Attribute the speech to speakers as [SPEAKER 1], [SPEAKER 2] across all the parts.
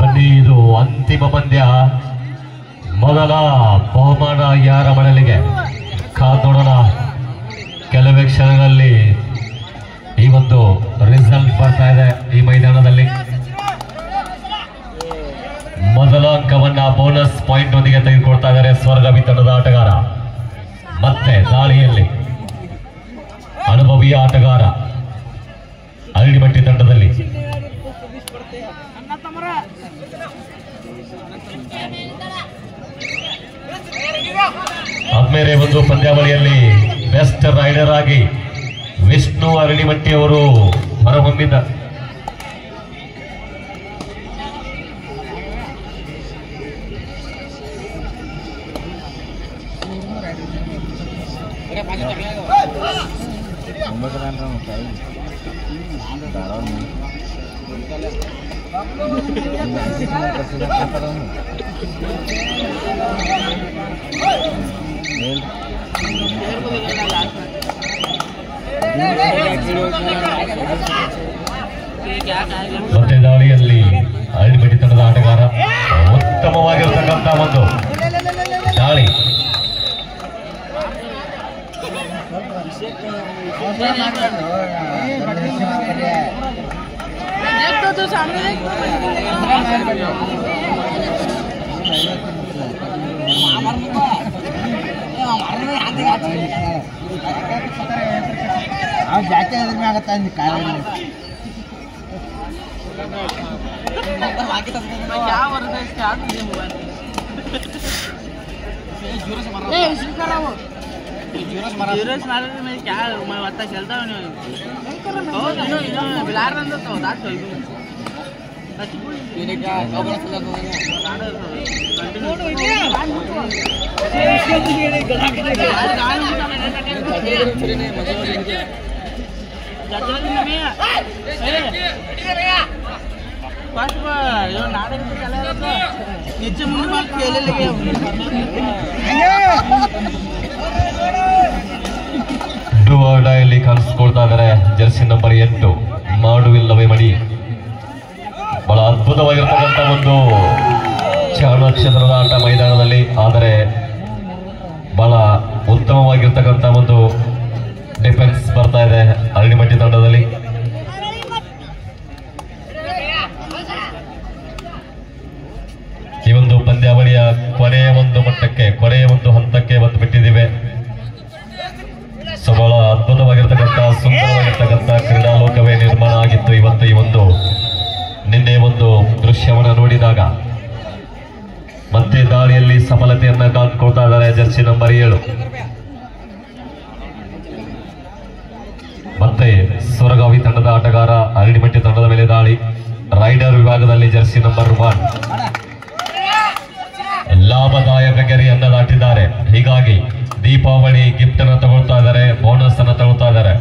[SPEAKER 1] ಬನ್ನಿ, ಇದು ಅಂತಿಮ ಪಂದ್ಯ. ಮೊದಲ ಬಹುಮಾನ ಯಾರ ಮಡಲಿಗೆ ಕಾದ್ ನೋಡೋಣ. ಕೆಲವೇ ಕ್ಷಣಗಳಲ್ಲಿ ಈ ಒಂದು ರಿಸಲ್ಟ್ ಬರ್ತಾ ಇದೆ. ಈ ಮೈದಾನದಲ್ಲಿ ಮೊದಲ ಅಂಕವನ್ನ ಬೋನಸ್ ಪಾಯಿಂಟ್ ಒಂದಿಗೆ ತೆಗೆದುಕೊಳ್ತಾ ಇದ್ದಾರೆ ಸ್ವರ್ಗವಿ ತಂಡದ ಆಟಗಾರ. ಮತ್ತೆ ದಾಳಿಯಲ್ಲಿ ಅನುಭವಿ ಆಟಗಾರ ಅರಳಿಮಟ್ಟಿ ತಂಡದಲ್ಲಿ. ಆದ್ಮೇಲೆ ಒಂದು ಪಂದ್ಯಾವಳಿಯಲ್ಲಿ ಬೆಸ್ಟ್ ರೈಡರ್ ಆಗಿ ವಿಷ್ಣು ಅರಳಿಮಟ್ಟಿ ಅವರು ಹೊರಹೊಮ್ಮಿದ್ದಾರೆ. ಮತ್ತೆ ದಾಳಿಯಲ್ಲಿ ಅರಳಿಮಟ್ಟಿ ತಂಡದ ಆಟಗಾರ ಉತ್ತಮವಾಗಿರತಕ್ಕಂತ ಒಂದು ದಾಳಿ.
[SPEAKER 2] ಜಾಸ್ತಿ ಆಗತ್ತ
[SPEAKER 1] ಡುವಾಡಾಯಲ್ಲಿ ಕಾಣಿಸ್ಕೊಳ್ತಾ ಇದ್ದಾರೆ ಜರ್ಸಿ ನಂಬರ್ 8 ಮಾಡುವಿಲ್ಲವೇ ಮಡಿ. ಬಹಳ ಅದ್ಭುತವಾಗಿರ್ತಕ್ಕಂಥ ಒಂದು ಚಾಣಕ್ಷೇತ್ರದ ಆಟ ಮೈದಾನದಲ್ಲಿ. ಆದರೆ ಬಹಳ ಉತ್ತಮವಾಗಿರ್ತಕ್ಕಂಥ ಒಂದು ಡಿಫೆನ್ಸ್ ಬರ್ತಾ ಇದೆ ಅರಳಿಮಟ್ಟಿ ತಂಡದಲ್ಲಿ. ಈ ಒಂದು ಪಂದ್ಯಾವಳಿಯ ಕೊನೆಯ ಒಂದು ಮಟ್ಟಕ್ಕೆ, ಕೊನೆಯ ಒಂದು ಹಂತಕ್ಕೆ ಬಂದು ಬಿಟ್ಟಿದ್ದೀವಿ. ಸೊ ಬಹಳ ಅದ್ಭುತವಾಗಿರ್ತಕ್ಕಂಥ ಸುಂದರವಾಗಿರ್ತಕ್ಕಂಥ ಕ್ರೀಡಾಲೋಕವೇ ನಿರ್ಮಾಣ ಆಗಿತ್ತು ಇವತ್ತು. ಈ ಒಂದು ನಿನ್ನೆ ಒಂದು ದೃಶ್ಯವನ್ನು ನೋಡಿದಾಗ ಮತ್ತೆ ದಾಳಿಯಲ್ಲಿ ಸಫಲತೆಯನ್ನ ಕಾಣ್ಕೊಳ್ತಾ ಇದ್ದಾರೆ ಜರ್ಸಿ ನಂಬರ್ 7. ಮತ್ತೆ ಸೊರಗಾವಿ ತಂಡದ ಆಟಗಾರ ಅರಳಿಮಟ್ಟಿ ತಂಡದ ಮೇಲೆ ದಾಳಿ. ರೈಡರ್ ವಿಭಾಗದಲ್ಲಿ ಜರ್ಸಿ ನಂಬರ್ 1 ಲಾಭದಾಯಕ ಗೆರೆಯನ್ನ ದಾಟಿದ್ದಾರೆ. ಹೀಗಾಗಿ ದೀಪಾವಳಿ ಗಿಫ್ಟ್ ಅನ್ನು ತಗೊಳ್ತಾ ಇದ್ದಾರೆ, ಬೋನಸ್ ಅನ್ನು ತಗೊಳ್ತಾ ಇದ್ದಾರೆ.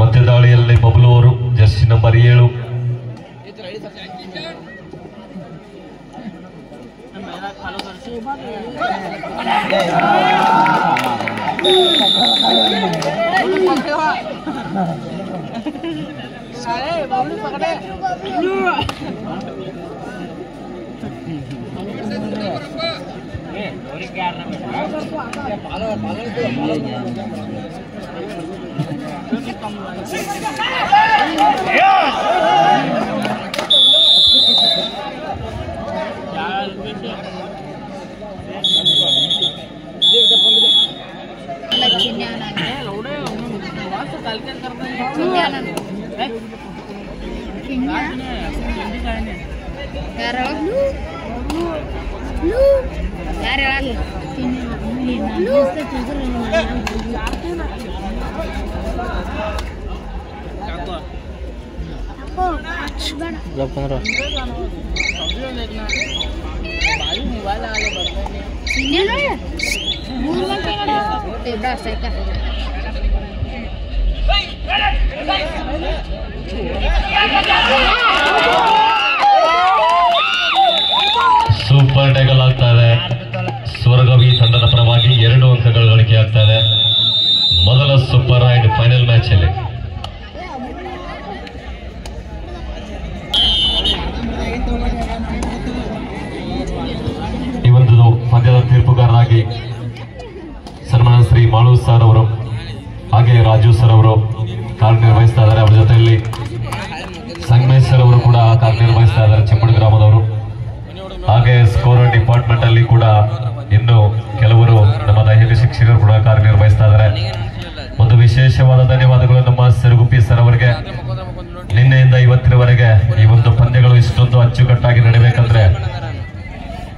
[SPEAKER 1] ಮತ್ತೆ ದಾಳಿಯಲ್ಲಿ ಬಬ್ಲು ಅವರು ಜರ್ಸಿ ನಂಬರ್ 7.
[SPEAKER 3] ಯಾರು
[SPEAKER 1] ಸೂಪರ್ ಟ್ಯಾಕಲ್ ಆಗ್ತಾ ಇದೆ. ಸ್ವರ್ಗವಿ ತಂಡದ ಪರವಾಗಿ 2 ಅಂಕಗಳು ಗಳಿಕೆ ಆಗ್ತಾ ಇದೆ ಮೊದಲ ಸೂಪರ್ ಅಂಡ್ ಫೈನಲ್ ಮ್ಯಾಚ್ ಅಲ್ಲಿ. ಈ ಒಂದು ಪಂದ್ಯದ ತೀರ್ಪುಗಾರರಾಗಿ ಸನ್ಮಾನ ಶ್ರೀ ಮಾಳು ಸರ್ ಅವರು ಹಾಗೆ ರಾಜು ಸರ್ ಅವರು ಕಾರ್ಯನಿರ್ವಹಿಸ್ತಾ ಇದ್ದಾರೆ. ಅವರ ಜೊತೆಯಲ್ಲಿ ಸಂಗಮೇಶ್ ಸರ್ ಅವರು ಕೂಡ ಕಾರ್ಯನಿರ್ವಹಿಸ್ತಾ ಇದ್ದಾರೆ, ಚಿಮ್ಮಡಿ ಗ್ರಾಮದವರು. ಹಾಗೆ ಸ್ಕೋರ್ ಡಿಪಾರ್ಟ್ಮೆಂಟ್ ಅಲ್ಲಿ ಕೂಡ ಇನ್ನು ಕೆಲವರು ನಮ್ಮ ದೈಹಿಕ ಶಿಕ್ಷಕರು ಕೂಡ ಕಾರ್ಯನಿರ್ವಹಿಸ್ತಾ ಇದ್ದಾರೆ. ಒಂದು ವಿಶೇಷವಾದ ಧನ್ಯವಾದಗಳು ನಮ್ಮ ಸಿರುಗುಪ್ಪಿ ಸರ್ ಅವರಿಗೆ. ನಿನ್ನೆಯಿಂದ ಇವತ್ತಿನವರೆಗೆ ಈ ಒಂದು ಪಂದ್ಯಗಳು ಇಷ್ಟೊಂದು ಅಚ್ಚುಕಟ್ಟಾಗಿ ನಡೆಯಬೇಕಂದ್ರೆ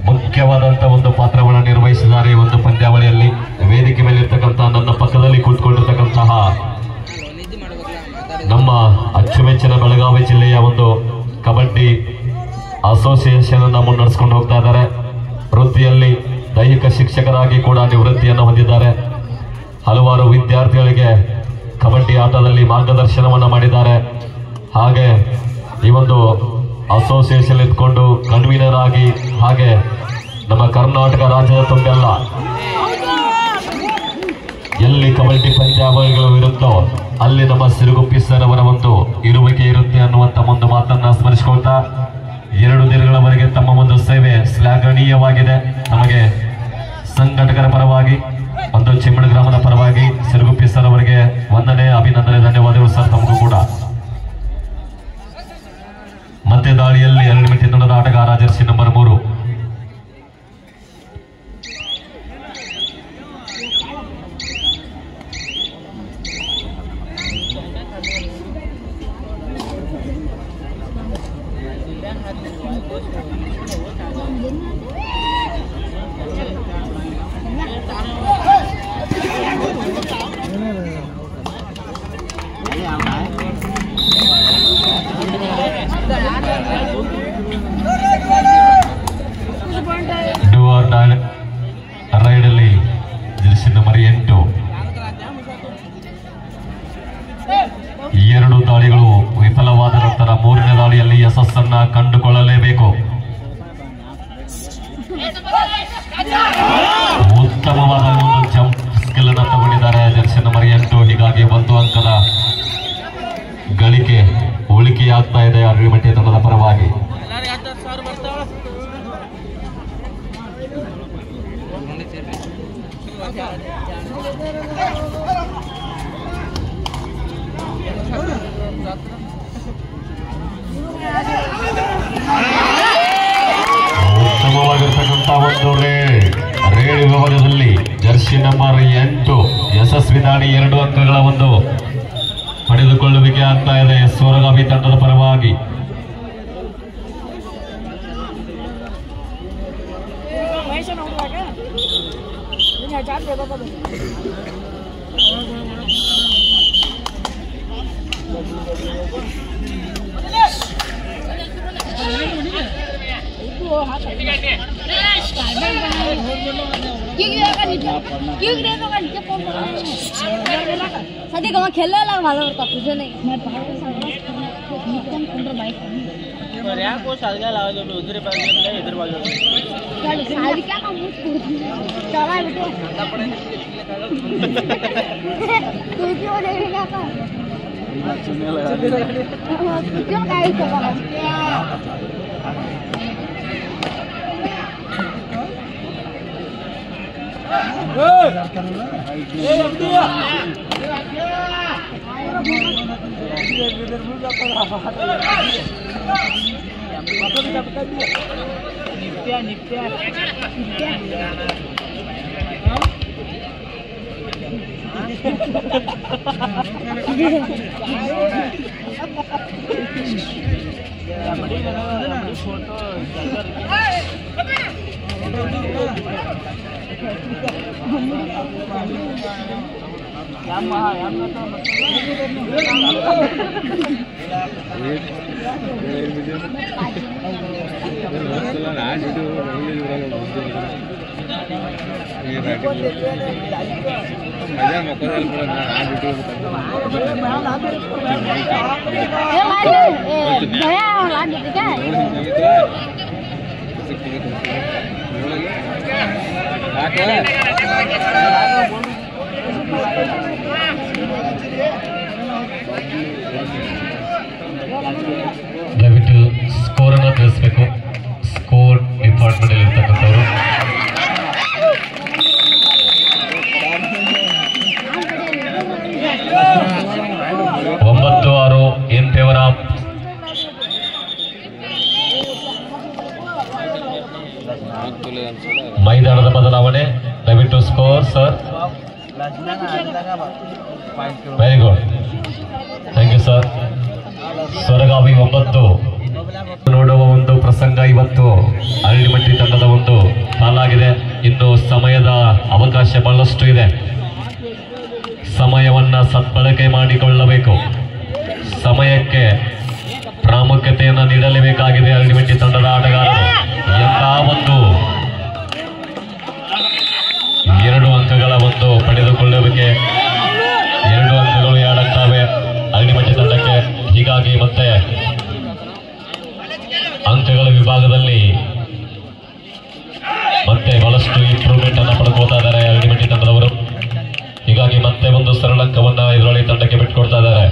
[SPEAKER 1] ಮುಖ್ಯವಾದಂತ ಒಂದು ಪಾತ್ರವನ್ನು ನಿರ್ವಹಿಸಿದ್ದಾರೆ. ಈ ಒಂದು ಪಂದ್ಯಾವಳಿಯಲ್ಲಿ ವೇದಿಕೆ ಮೇಲೆ ಇರ್ತಕ್ಕಂಥ ನನ್ನ ಪಕ್ಕದಲ್ಲಿ ಕೂತ್ಕೊಂಡಿರ್ತಕ್ಕಂತಹ ನಮ್ಮ ಅಚ್ಚುಮೆಚ್ಚಿನ ಬೆಳಗಾವಿ ಜಿಲ್ಲೆಯ ಒಂದು ಕಬಡ್ಡಿ ಅಸೋಸಿಯೇಷನ್ ಅನ್ನು ಮುನ್ನಡೆಸ್ಕೊಂಡು ಹೋಗ್ತಾ ಇದ್ದಾರೆ. ವೃತ್ತಿಯಲ್ಲಿ ದೈಹಿಕ ಶಿಕ್ಷಕರಾಗಿ ಕೂಡ ನಿವೃತ್ತಿಯನ್ನು ಹೊಂದಿದ್ದಾರೆ. ಹಲವಾರು ವಿದ್ಯಾರ್ಥಿಗಳಿಗೆ ಕಬಡ್ಡಿ ಆಟದಲ್ಲಿ ಮಾರ್ಗದರ್ಶನವನ್ನು ಮಾಡಿದ್ದಾರೆ. ಹಾಗೆ ಈ ಒಂದು ಅಸೋಸಿಯೇಷನ್ ಇದ್ಕೊಂಡು ಕನ್ವೀನರ್ ಆಗಿ ಹಾಗೆ ನಮ್ಮ ಕರ್ನಾಟಕ ರಾಜ್ಯದ ತುಂಬೆಲ್ಲ ಎಲ್ಲಿ ಕಬಡ್ಡಿ ಪಂದ್ಯಾವಳಿಗಳು ಇರುತ್ತೋ ಅಲ್ಲಿ ನಮ್ಮ ಸಿರುಗುಪ್ಪಿ ಸರ್ ಅವರ ಒಂದು ಇರುವಿಕೆ ಇರುತ್ತೆ ಅನ್ನುವಂತ ಒಂದು ಮಾತನ್ನ ಸ್ಮರಿಸಿಕೊಳ್ತಾ 2 ದಿನಗಳವರೆಗೆ ತಮ್ಮ ಒಂದು ಸೇವೆ ಶ್ಲಾಘನೀಯವಾಗಿದೆ. ನಮಗೆ ಸಂಘಟಕರ ಪರವಾಗಿ ಒಂದು ಚಿಮ್ಮಡಿ ಗ್ರಾಮದ ಪರವಾಗಿ ಸಿರುಗುಪ್ಪಿ ಸರ್ ಅವರಿಗೆ ವಂದನೆ, ಅಭಿನಂದನೆ, ಧನ್ಯವಾದಗಳು ಸರ್. ತಮಗೂ ಕೂಡ ಮತ್ತೆ ದಾಳಿಯಲ್ಲಿ 2 ಮಿತಿ ತಂಡದ ಆಟಗಾರ ಜರ್ಸಿ ನಂಬರ್ 3 ರೈಡಲ್ಲಿ ಜರ್ಸಿ ನಂಬರ್ 8. 2 ದಾಳಿಗಳು ವಿಫಲವಾದ ನಂತರ 3ನೇ ದಾಳಿಯಲ್ಲಿ ಯಶಸ್ಸನ್ನ ಕಂಡುಕೊಳ್ಳಲೇಬೇಕು. ಉತ್ತಮವಾದ ಒಂದು ಜಂಪ್ ಸ್ಕಿಲ್ ಅನ್ನು ತಗೊಂಡಿದ್ದಾರೆ ಜರ್ಸಿ ನಂಬರ್ 8. ಹೀಗಾಗಿ 1 ಅಂಕದ ಗಳಿಕೆ ಉಳಿಕೆಯಾಗ್ತಾ ಇದೆ ಅರಳಿಮಟ್ಟಿ ತಂಡದ ಪರವಾಗಿ. ಉತ್ತಮವಾಗಿರ್ತಕ್ಕಂಥ ಒಂದು ರೇಡ್ ವಿಭಾಗದಲ್ಲಿ ಜರ್ಸಿ ನಂಬರ್ 8 ಯಶಸ್ವಿ ದಾಳಿ 2 ಅಂಕಗಳ ಒಂದು ಪಡೆದುಕೊಳ್ಳುವಿಕೆ ಆಗ್ತಾ ಇದೆ ಸೂರಗಾಮಿ ತಂಡದ ಪರವಾಗಿ.
[SPEAKER 2] सदी गाँव खेलने लगा भालो का तुझे नहीं मैं
[SPEAKER 3] पर यार को सालगा लाओ जो उधर पास में इधर बाजू
[SPEAKER 2] साल क्या काम चला बेटे तू क्यों देगा का
[SPEAKER 3] सुनने लगा
[SPEAKER 2] क्यों काहे चला
[SPEAKER 1] ದಯವಿಟ್ಟು ಸ್ಕೋರ್ ಅನ್ನ ತಿಳಿಸ್ಬೇಕು. ಸ್ಕೋರ್ ಡಿಪಾರ್ಟ್ಮೆಂಟ್ ಅಲ್ಲಿ ಇರ್ತಕ್ಕಂಥವ್ರು. ಒಂಬತ್ತು ಆರು ಇನ್ ಫೇವರ್ ಆಫ್ ಮೈದಾನದ ಬದಲಾವಣೆ. ದಯವಿಟ್ಟು score sir. Very good, thank you sir. Swaragavi 9 ನೋಡುವ ಒಂದು ಪ್ರಸಂಗ ಇವತ್ತು ಅರಳಿಮಟ್ಟಿ ತಂಡದ ಒಂದು ಪಾಲಾಗಿದೆ. ಇನ್ನು ಸಮಯದ ಅವಕಾಶ ಬಹಳಷ್ಟು ಇದೆ. ಸಮಯವನ್ನ ಸದ್ಬಳಕೆ ಮಾಡಿಕೊಳ್ಳಬೇಕು. ಸಮಯಕ್ಕೆ ಪ್ರಾಮುಖ್ಯತೆಯನ್ನು ನೀಡಲೇಬೇಕಾಗಿದೆ ಅರಳಿಮಟ್ಟಿ ತಂಡದ ಆಟಗಾರರು. ಎಂಥ ಒಂದು 2 ಅಂಕಗಳ ಒಂದು ಪಡೆದುಕೊಳ್ಳುವಿಕೆ. 2 ಅಂಕಗಳು ಯಾಡಾಗ್ತವೆ ಅರಳಿಮಟ್ಟಿ ತಂಡಕ್ಕೆ. ಹೀಗಾಗಿ ಮತ್ತೆ ಅಂಕಗಳ ವಿಭಾಗದಲ್ಲಿ ಮತ್ತೆ ಬಹಳಷ್ಟು ಇಂಪ್ರೂವ್ಮೆಂಟ್ ಅನ್ನು ಪಡ್ಕೋತಾ ಇದ್ದಾರೆ ಅರಳಿಮಟ್ಟಿ ತಂಡದವರು. ಹೀಗಾಗಿ ಮತ್ತೆ ಒಂದು ಸರಳ ಅಂಕವನ್ನ ಎದುರಾಳಿ ತಂಡಕ್ಕೆ ಬಿಟ್ಕೊಡ್ತಾ ಇದ್ದಾರೆ.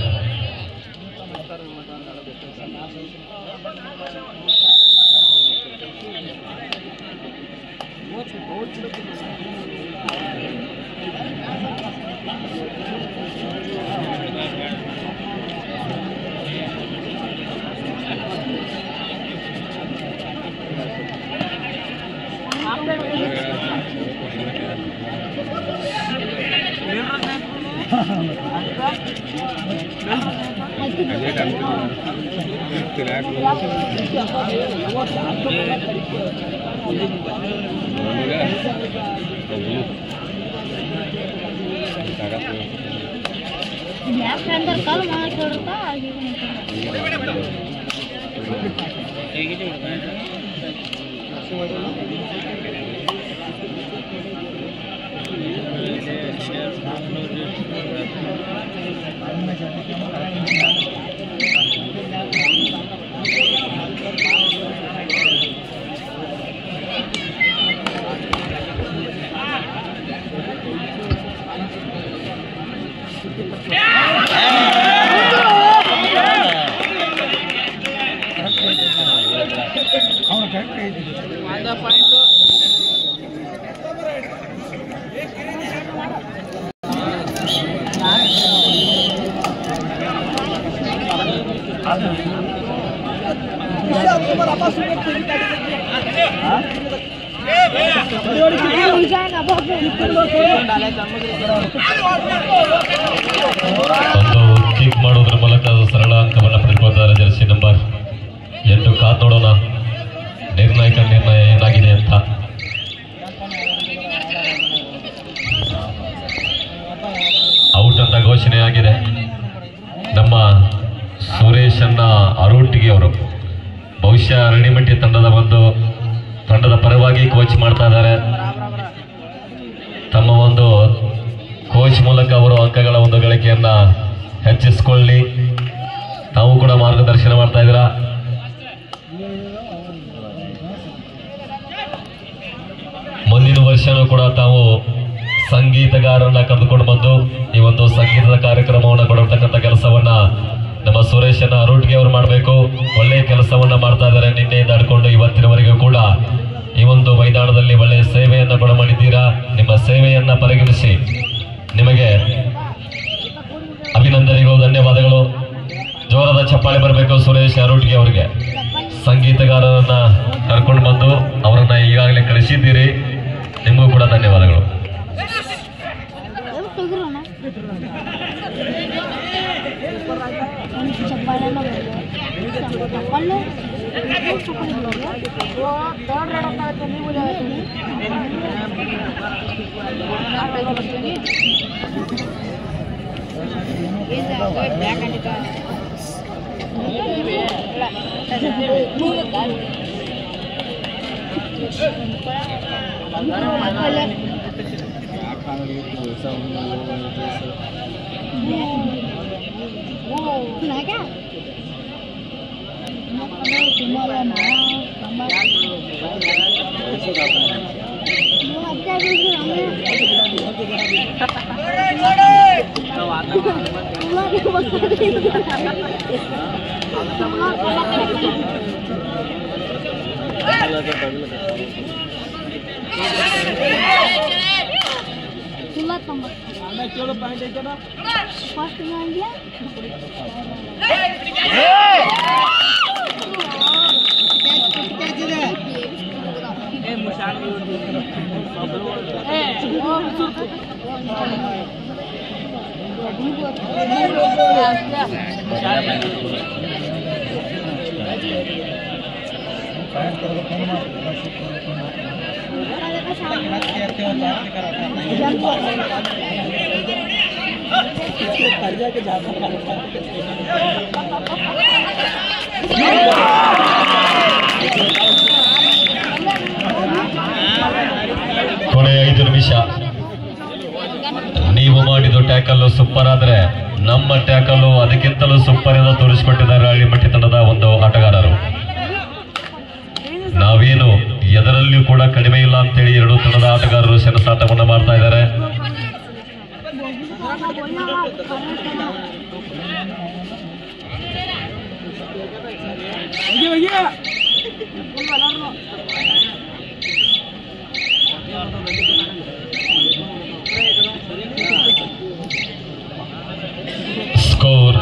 [SPEAKER 1] ಕಿಕ್ ಮಾಡೋದ್ರ ಮೂಲಕ ಸರಳ ಅಂಕವನ್ನು ಪಡೆದುಕೊಳ್ತಾರೆ ಜರ್ಸಿ ನಂಬರ್ 8. ಕಾದ್ ನೋಡೋಣ ನಿರ್ಣಾಯಕ ನಿರ್ಣಯ ಏನಾಗಿದೆ ಅಂತ. ಔಟ್ ಅಂತ ಘೋಷಣೆ ಆಗಿದೆ. ನಮ್ಮ ಸುರೇಶನ್ನ ಅರೋಟಿಗೆ ಅವರು ಬಹುಶಃ ಅರಳಿಮಟ್ಟಿ ತಂಡದ ಪರವಾಗಿ ಕೋಚ್ ಮಾಡ್ತಾ ಇದ್ದಾರೆ. ತಮ್ಮ ಒಂದು ಕೋಚ್ ಮೂಲಕ ಅವರು ಅಂಕಗಳ ಒಂದು ಗಳಿಕೆಯನ್ನ ಹೆಚ್ಚಿಸಿಕೊಳ್ಳಿ. ತಾವು ಕೂಡ ಮಾರ್ಗದರ್ಶನ ಮಾಡ್ತಾ ಇದ್ದೀರಾ. ಮುಂದಿನ ವರ್ಷನೂ ಕೂಡ ತಾವು ಸಂಗೀತಗಾರರನ್ನ ಕರೆದುಕೊಂಡು ಬಂದು ಈ ಒಂದು ಸಂಗೀತದ ಕಾರ್ಯಕ್ರಮವನ್ನು ಕೊಡತಕ್ಕಂಥ ಕೆಲಸವನ್ನ ನಮ್ಮ ಸುರೇಶನ ಅರೋಟಿಗೆ ಅವರು ಮಾಡಬೇಕು. ಒಳ್ಳೆಯ ಕೆಲಸವನ್ನ ಮಾಡ್ತಾ ಇದ್ದಾರೆ. ನಿನ್ನೆಯಿಂದ ಆಡ್ಕೊಂಡು ಇವತ್ತಿನವರೆಗೂ ಕೂಡ ಈ ಒಂದು ಮೈದಾನದಲ್ಲಿ ಒಳ್ಳೆಯ ಸೇವೆಯನ್ನ ಕೂಡ ಮಾಡಿದ್ದೀರಾ. ನಿಮ್ಮ ಸೇವೆಯನ್ನ ಪರಿಗಣಿಸಿ ನಿಮಗೆ ಅಭಿನಂದನೆಗಳು, ಧನ್ಯವಾದಗಳು. ಜೋರಾದ ಚಪ್ಪಾಳೆ ಬರಬೇಕು ಸುರೇಶ್ ಅರೋಟಿಗೆ ಅವರಿಗೆ. ಸಂಗೀತಗಾರರನ್ನ ಕರ್ಕೊಂಡು ಬಂದು ಅವರನ್ನ ಈಗಾಗಲೇ ಕಳಿಸಿದ್ದೀರಿ. ನಿಮಗೂ ಕೂಡ ಧನ್ಯವಾದಗಳು.
[SPEAKER 2] ಚಪ್ಪಾಳೆ
[SPEAKER 1] ಕೊನೆಯ 5 ನಿಮಿಷ. ನೀವು ಮಾಡಿದ ಟ್ಯಾಕಲ್ಲು ಸೂಪರ್ ಆದ್ರೆ ನಮ್ಮ ಟ್ಯಾಕಲ್ಲು ಅದಕ್ಕಿಂತಲೂ ಸೂಪರ್ ಎಂದು ತೋರಿಸಿಕೊಟ್ಟಿದ್ದಾರೆ ಹಳ್ಳಿಮಟ್ಟಿ ತಂಡದ ಒಂದು ಆಟಗಾರರು. ನಾವೇನು ಎದರಲ್ಲಿಯೂ ಕೂಡ ಕಡಿಮೆ ಇಲ್ಲ ಅಂತೇಳಿ ಎರಡೂ ತಂಡದ ಆಟಗಾರರು ಸೆಣಸಾಟವನ್ನು ಮಾಡ್ತಾ ಇದ್ದಾರೆ. Score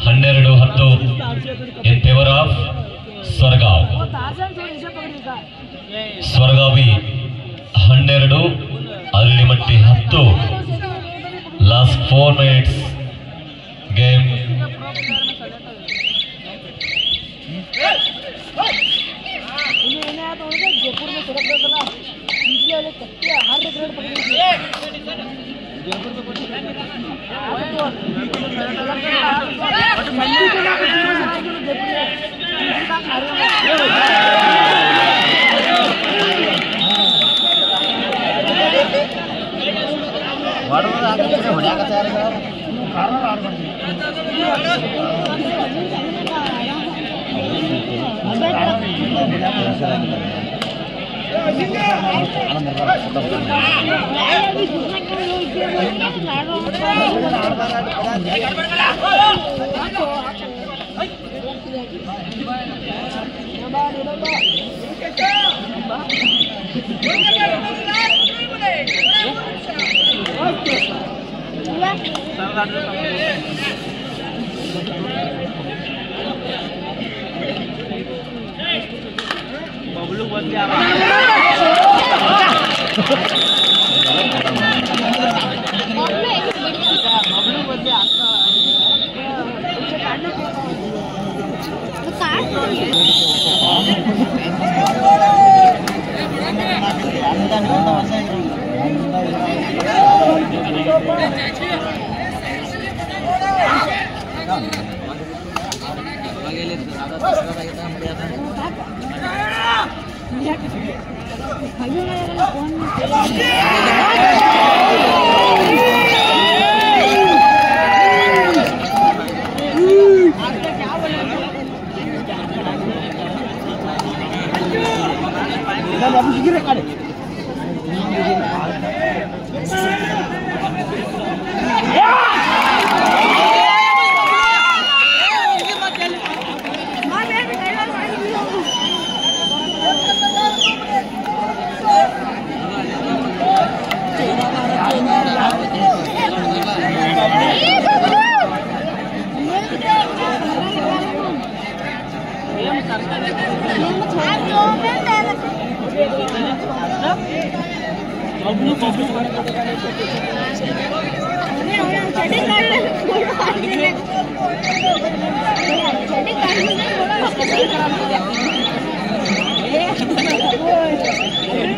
[SPEAKER 1] 12-10 in favour of Swargaon. Swargavi 12, Hallimatti 10. Last 4 minutes game.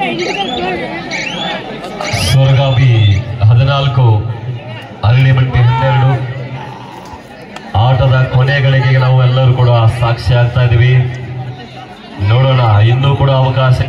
[SPEAKER 2] Ini
[SPEAKER 1] 14 Aralimatti 12. ಆಟದ ಕೊನೆಗಳಿಗೆ ನಾವು ಎಲ್ಲರೂ ಕೂಡ ಸಾಕ್ಷಿ ಆಗ್ತಾ ಇದೀವಿ. ನೋಡೋಣ, ಇನ್ನೂ ಕೂಡ ಅವಕಾಶ.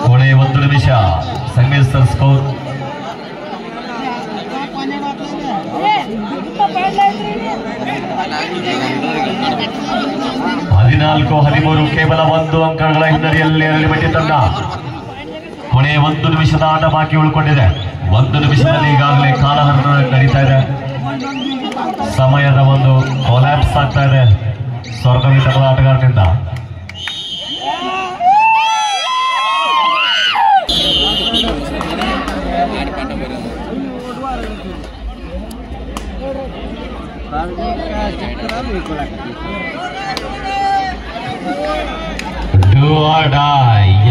[SPEAKER 1] ಕೊನೆ 1 ನಿಮಿಷ. ಸಂಗಮೇಶ್ವರ್ ಸ್ಕೋರ್ 14-13. ಕೇವಲ 1 ಅಂಕಗಳ ಹಿನ್ನಡೆಯಲ್ಲಿ ಅರಳಿಮಟ್ಟಿ ತಂಡ. ಕೊನೆ 1 ನಿಮಿಷದ ಆಟ ಬಾಕಿ ಉಳ್ಕೊಂಡಿದೆ. 1 ನಿಮಿಷದಲ್ಲಿ ಈಗಾಗಲೇ ಕಾಲಹರಣ ನಡೀತಾ ಇದೆ. ಸಮಯದ ಒಂದು ಕೊಲ್ಯಾಪ್ಸ್ ಆಗ್ತಾ ಇದೆ ಸ್ವರ್ಗವಿ ತಂಡದ ಆಟಗಾರನಿಂದ.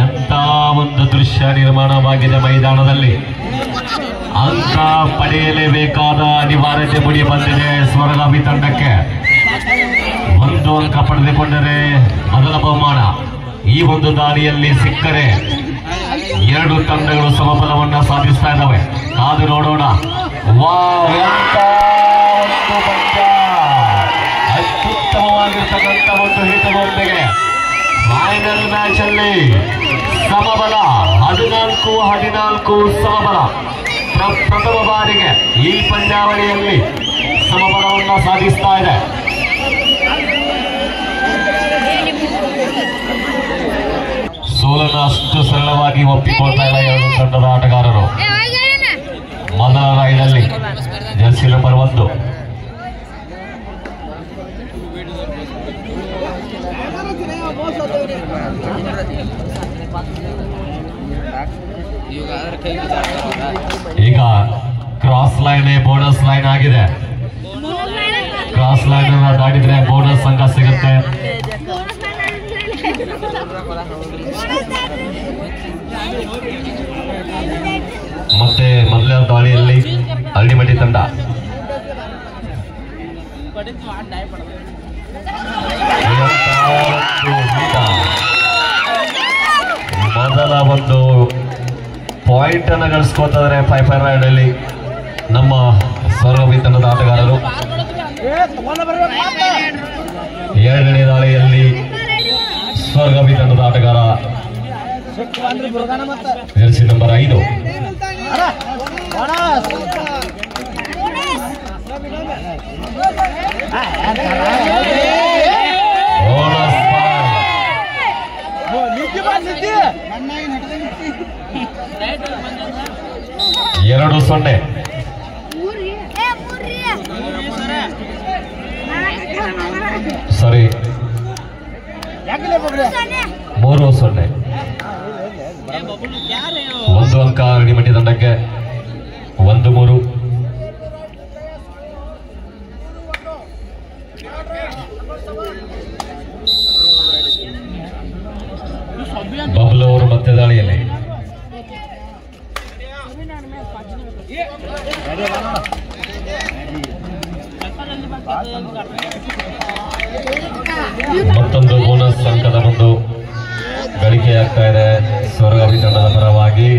[SPEAKER 1] ಎಂತ ಒಂದು ದೃಶ್ಯ ನಿರ್ಮಾಣವಾಗಿದೆ ಮೈದಾನದಲ್ಲಿ. ಅಂಕ ಪಡೆಯಲೇಬೇಕಾದ ಅನಿವಾರ್ಯತೆ ಮುಡಿ ಬಂದಿದೆ ಸ್ವರ್ಗಾವಿ ತಂಡಕ್ಕೆ. 1 ಅಂಕ ಪಡೆದುಕೊಂಡರೆ ಮೊದಲ ಬಹುಮಾನ. ಈ ಒಂದು ದಾರಿಯಲ್ಲಿ ಸಿಕ್ಕರೆ 2 ತಂಡಗಳು ಸಮಬಲವನ್ನ ಸಾಧಿಸ್ತಾ ಇದ್ದಾವೆ. ಕಾದು ನೋಡೋಣ. ಅತ್ಯುತ್ತಮವಾಗಿರ್ತಕ್ಕಂಥ ಒಂದು ಹಿತದೊಂದಿಗೆ ಫೈನಲ್ ಮ್ಯಾಚ್ ಅಲ್ಲಿ ಸಮಬಲ 14-14 ಸಮಬಲ. ಪ್ರಥಮ ಬಾರಿಗೆ ಈ ಪಂದ್ಯಾವಳಿಯಲ್ಲಿ ಸಮಬಲವನ್ನು ಸಾಧಿಸ್ತಾ ಇದೆ. ಸೋಲನ್ನು ಅಷ್ಟು ಸರಳವಾಗಿ ಒಪ್ಪಿಕೊಳ್ತಾ ಇಲ್ಲ 2 ತಂಡದ ಆಟಗಾರರು. ಮೊದಲ ರೈಡಲ್ಲಿ ಜರ್ಸಿ ನಂಬರ್ 1 ಈಗ ಕ್ರಾಸ್ ಲೈನ್ ಬೋನಸ್ ಲೈನ್ ಆಗಿದೆ. ಕ್ರಾಸ್ ಲೈನ್ ದಾಟಿದ್ರೆ ಬೋನಸ್ ಅಂಕ ಸಿಗುತ್ತೆ. ಮತ್ತೆ ಮೊದಲ ದಾಳಿಯಲ್ಲಿ ಅರಳಿಮಟ್ಟಿ ತಂಡ ಮೊದಲ ಒಂದು ಪಾಯಿಂಟ್ ಅನ್ನು ಗಳಿಸ್ಕೋತಾರೆ 5 ರೈಡ್ ಅಲ್ಲಿ ನಮ್ಮ ಸ್ವರ್ಗಾವಿ ತಂಡದ ಆಟಗಾರರು. 2ನೇ ದಾಳಿಯಲ್ಲಿ ಸ್ವರ್ಗಾವಿ ತಂಡದ ಆಟಗಾರ ಜರ್ಸಿ ನಂಬರ್ 5 2-0. ಸಾರಿ 3-0. 1 ಅಂಕ ಅರಳಿಮಟ್ಟಿ ತಂಡಕ್ಕೆ. 1-3. ಬಬ್ಲು ಅವರು ಮತ್ತೆ ದಾಳಿಯಲ್ಲಿ. ಮತ್ತೊಂದು ಬೋನಸ್ ಅಂಕದ ಒಂದು ಗಳಿಕೆಯಾಗ್ತಾ ಇದೆ ಸ್ವರ್ಗಾವಿ ತಂಡದ ಪರವಾಗಿ.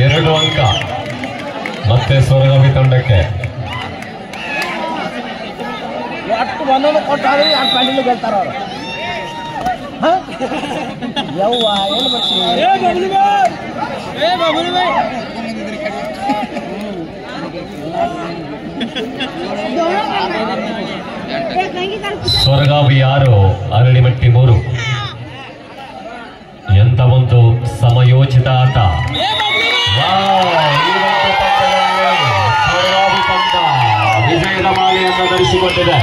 [SPEAKER 1] ಎರಡು ಅಂಕ ಮತ್ತೆ ಸ್ವರ್ಗಾವಿ ತಂಡಕ್ಕೆ.
[SPEAKER 3] ಒಟ್ಟು ಒಂದೊಂದು ಕೊಟ್ಟಾದ್ರೆ ಆ ಪ್ಯಾಂಡಿಲ್ ಗೆಲ್ತಾರ ಅವರು. ಯವ್ವ ಏನು ಬರ್ತೀವಿ
[SPEAKER 1] ಸ್ವರ್ಗಾವಿ 6 ಅರಳಿಮಟ್ಟಿ 3. ಎಂತ ಒಂದು ಸಮಯೋಚಿತ ಆಟ. ವಾವ್! ಈ ಒಂದು ತಂಡದಲ್ಲಿ ಬೆಳಗಾವಿ ತಂಡ ವಿಜಯದ ಮಾಲೆಯನ್ನು ಧರಿಸಿಕೊಂಡಿದೆ.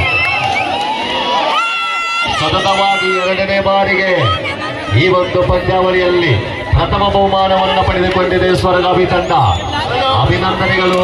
[SPEAKER 1] ಸತತವಾಗಿ 2ನೇ ಬಾರಿಗೆ ಈ ಒಂದು ಪಂದ್ಯಾವಳಿಯಲ್ಲಿ ಪ್ರಥಮ ಬಹುಮಾನವನ್ನು ಪಡೆದುಕೊಂಡಿದೆ ಸ್ವರ್ಗಾವಿ ತಂಡ. ಅಭಿನಂದನೆಗಳು.